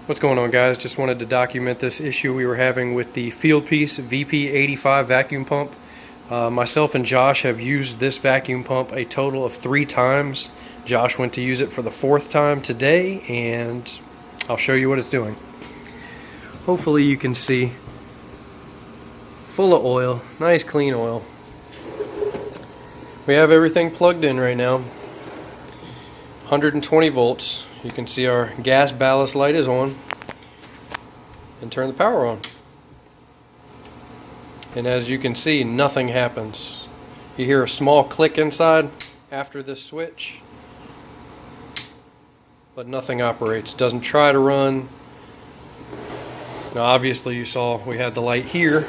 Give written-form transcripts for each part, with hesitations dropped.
What's going on, guys? Just wanted to document this issue we were having with the Fieldpiece VP85 vacuum pump. Myself and Josh have used this vacuum pump a total of 3 times. Josh went to use it for the 4th time today, and I'll show you what it's doing. Hopefully you can see. Full of oil, nice clean oil. We have everything plugged in right now. 120 volts. You can see our gas ballast light is on, and turn the power on. And as you can see, nothing happens. You hear a small click inside after this switch, but nothing operates. Doesn't try to run. Now obviously you saw we had the light here.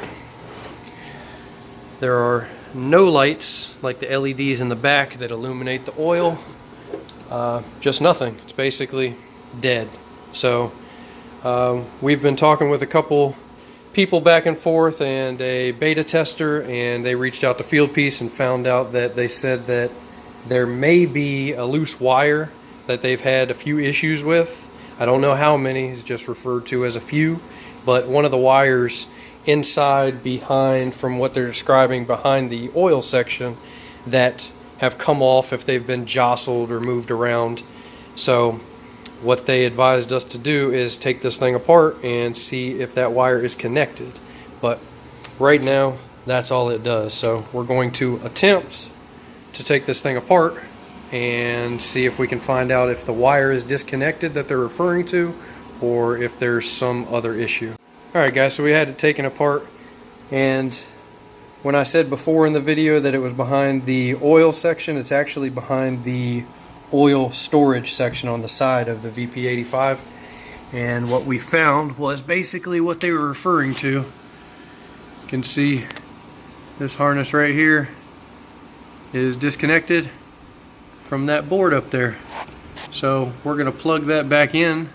There are no lights like the LEDs in the back that illuminate the oil. Just nothing. It's basically dead. So we've been talking with a couple people back and forth and a beta tester, and they reached out to Fieldpiece and found out that they said that there may be a loose wire that they've had a few issues with. I don't know how many, it's just referred to as a few, but one of the wires inside behind, from what they're describing, behind the oil section, that have come off if they've been jostled or moved around. So what they advised us to do is take this thing apart and see if that wire is connected. But right now that's all it does. So we're going to attempt to take this thing apart and see if we can find out if the wire is disconnected that they're referring to, or if there's some other issue. Alright guys, so we had it taken apart, and when I said before in the video that it was behind the oil section, it's actually behind the oil storage section on the side of the VP85. And what we found was basically what they were referring to. You can see this harness right here is disconnected from that board up there. So we're going to plug that back in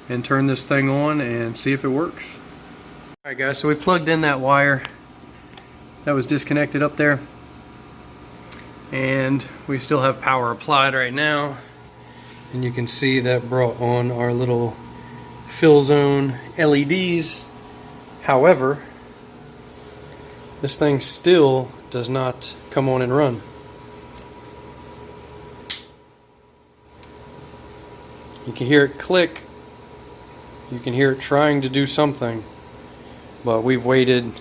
and turn this thing on and see if it works. Alright guys, so we plugged in that wire that was disconnected up there, and we still have power applied right now, and you can see that brought on our little fill zone LEDs. However, this thing still does not come on and run. You can hear it click, you can hear it trying to do something, but we've waited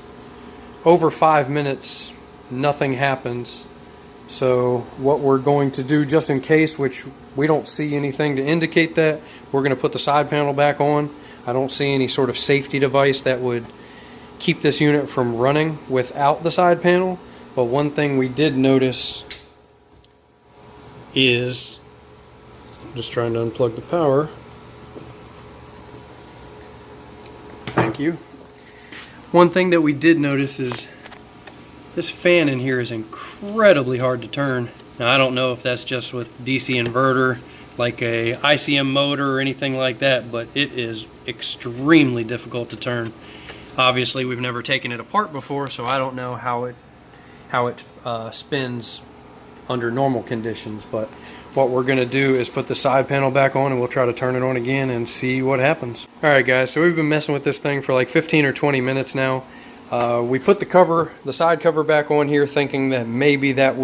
over 5 minutes, nothing happens. So what we're going to do, just in case, which we don't see anything to indicate that, we're going to put the side panel back on. I don't see any sort of safety device that would keep this unit from running without the side panel. But one thing we did notice is, I'm just trying to unplug the power. Thank you. One thing that we did notice is this fan in here is incredibly hard to turn. Now I don't know if that's just with DC inverter, like a ICM motor or anything like that, but it is extremely difficult to turn. Obviously we've never taken it apart before, so I don't know how it spins under normal conditions, but what we're going to do is put the side panel back on, and we'll try to turn it on again and see what happens. Alright guys, so we've been messing with this thing for like 15 or 20 minutes now. We put the side cover back on here, thinking that maybe that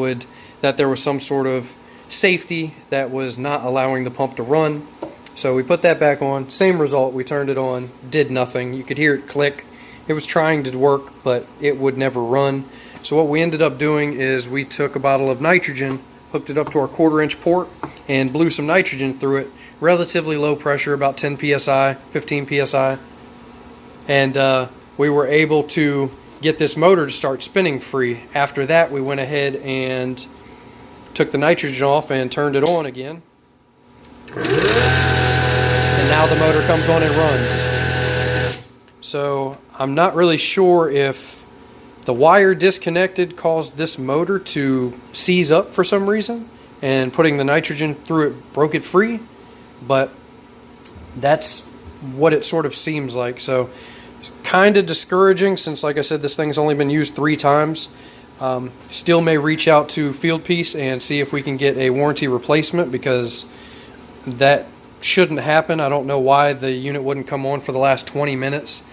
there was some sort of safety that was not allowing the pump to run. So we put that back on, same result. We turned it on, did nothing. You could hear it click. It was trying to work, but it would never run. So what we ended up doing is we took a bottle of nitrogen, hooked it up to our 1/4-inch port, and blew some nitrogen through it, relatively low pressure, about 10 psi, 15 psi, and we were able to get this motor to start spinning free. After that, we went ahead and took the nitrogen off and turned it on again, and now the motor comes on and runs. So I'm not really sure if the wire disconnected caused this motor to seize up for some reason, and putting the nitrogen through it broke it free, but that's what it sort of seems like. So kind of discouraging, since like I said, this thing's only been used 3 times. Still may reach out to Fieldpiece and see if we can get a warranty replacement, because that shouldn't happen. I don't know why the unit wouldn't come on for the last 20 minutes,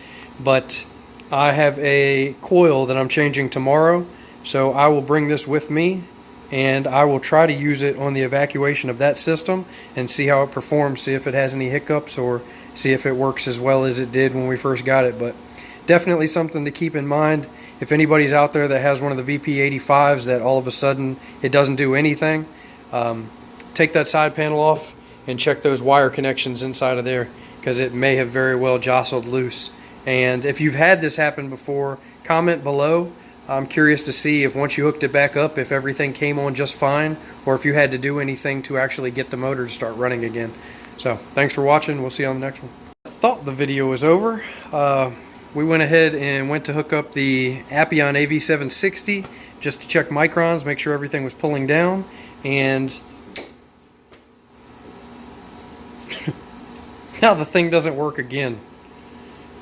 but I have a coil that I'm changing tomorrow, so I will bring this with me and I will try to use it on the evacuation of that system and see how it performs, see if it has any hiccups, or see if it works as well as it did when we first got it. But definitely something to keep in mind. If anybody's out there that has one of the VP85s that all of a sudden it doesn't do anything, take that side panel off and check those wire connections inside of there, because it may have very well jostled loose. And if you've had this happen before, comment below. I'm curious to see if once you hooked it back up, if everything came on just fine, or if you had to do anything to actually get the motor to start running again. So thanks for watching. We'll see you on the next one. I thought the video was over. We went ahead and went to hook up the Appion AV760 just to check microns, make sure everything was pulling down, and now the thing doesn't work again.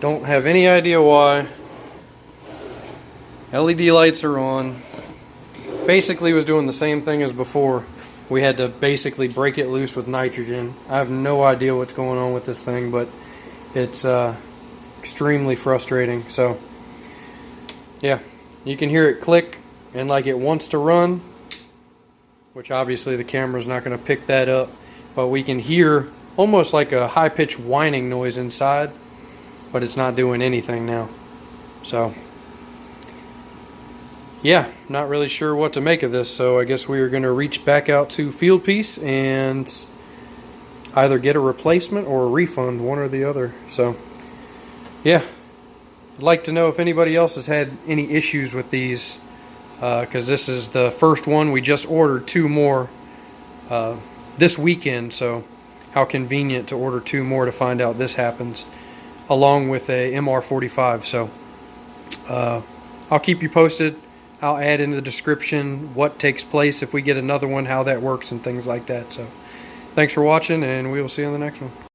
Don't have any idea why. LED lights are on. Basically was doing the same thing as before. We had to basically break it loose with nitrogen. I have no idea what's going on with this thing, but it's extremely frustrating. So yeah, you can hear it click and like it wants to run, which obviously the camera's not going to pick that up, but we can hear almost like a high-pitched whining noise inside, but it's not doing anything now. So yeah, not really sure what to make of this, so I guess we are going to reach back out to Fieldpiece and either get a replacement or a refund, one or the other. So yeah, I'd like to know if anybody else has had any issues with these, because this is the first one. We just ordered 2 more this weekend, so how convenient to order 2 more to find out this happens, along with a MR45. So I'll keep you posted. I'll add in the description what takes place if we get another one, how that works, and things like that. So thanks for watching, and we will see you on the next one.